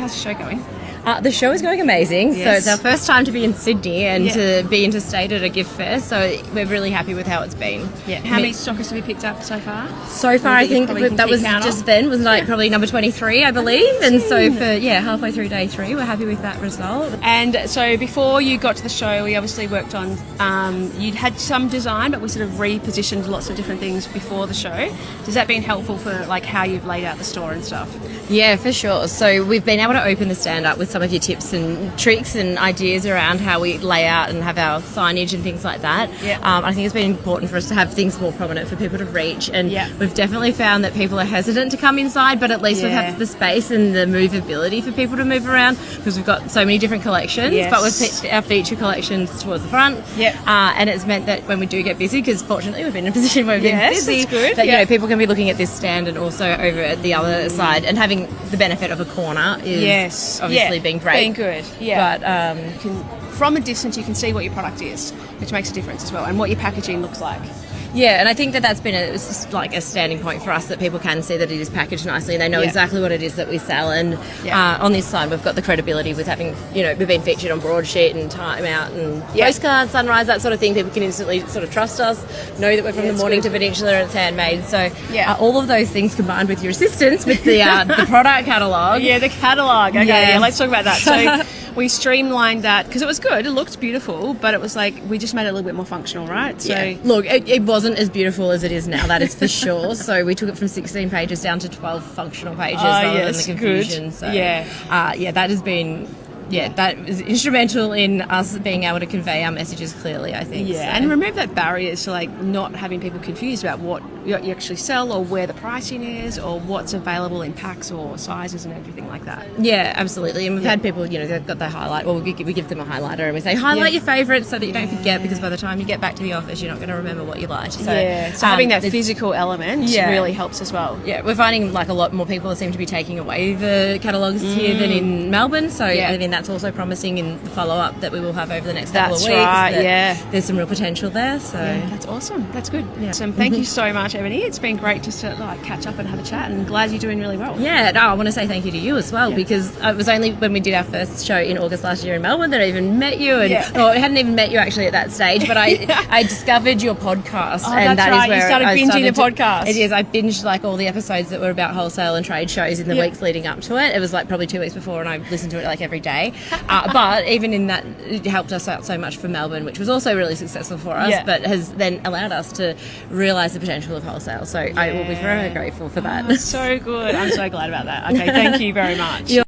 how's the show going? The show is going amazing. Yes. So it's our first time to be in Sydney and to be interstate at a gift fair. So we're really happy with how it's been. Yeah. How many stockers have you picked up so far? So far, I think that was just then was like probably number 23, I believe. And so for halfway through day 3, we're happy with that result. And so before you got to the show, we obviously worked on. You'd had some design, but we sort of repositioned lots of different things before the show. Has that been helpful for like how you've laid out the store and stuff? Yeah, for sure. So we've been able to open the stand up with some of your tips and tricks and ideas around how we lay out and have our signage and things like that. Yeah. I think it's been important for us to have things more prominent for people to reach, and we've definitely found that people are hesitant to come inside, but at least we've had the space and the movability for people to move around because we've got so many different collections, but we've picked our feature collections towards the front, and it's meant that when we do get busy, because fortunately we've been in a position where we've been busy, that you know, people can be looking at this stand and also over at the other side, and having the benefit of a corner is obviously been great. Been good, but you can, from a distance you can see what your product is, which makes a difference as well, and what your packaging looks like. Yeah, and I think that that's been it's just like a standing point for us, that people can see that it is packaged nicely and they know exactly what it is that we sell. And on this side, we've got the credibility with having, you know, we've been featured on Broadsheet and Time Out and Postcard, Sunrise, that sort of thing. People can instantly sort of trust us, know that we're from the Mornington Peninsula and it's handmade. So all of those things combined with your assistance with the product catalogue. Yeah, the catalogue. Okay, let's talk about that. So we streamlined that because it was good. It looked beautiful, but it was like we just made it a little bit more functional, right? So look, it wasn't as beautiful as it is now. That is for sure. So we took it from 16 pages down to 12 functional pages rather than the confusion. Good. So that has been. Yeah, that is instrumental in us being able to convey our messages clearly, I think. Yeah, and remove that barriers to like not having people confused about what you actually sell or where the pricing is or what's available in packs or sizes and everything like that. Yeah, absolutely. And we've had people, you know, they've got their highlight, or we give them a highlighter and we say, highlight your favourites so that you don't forget, because by the time you get back to the office, you're not going to remember what you liked. So, so having that physical element really helps as well. Yeah, we're finding like a lot more people seem to be taking away the catalogues here than in Melbourne. So I mean, that's also promising in the follow-up that we will have over the next couple of weeks. Right, there's some real potential there. So that's awesome. That's good. Yeah. So thank you so much, Ebony. It's been great just to like catch up and have a chat, and glad you're doing really well. Yeah, no, I want to say thank you to you as well, because it was only when we did our first show in August last year in Melbourne that I even met you, and I hadn't even met you actually at that stage, but I discovered your podcast, and that is where you started binging the podcast. It is. I binged like all the episodes that were about wholesale and trade shows in the weeks leading up to it. It was like probably 2 weeks before, and I listened to it like every day. But even in that, it helped us out so much for Melbourne, which was also really successful for us, but has then allowed us to realise the potential of wholesale. So I will be forever grateful for that. So good. I'm so glad about that. Okay, thank you very much.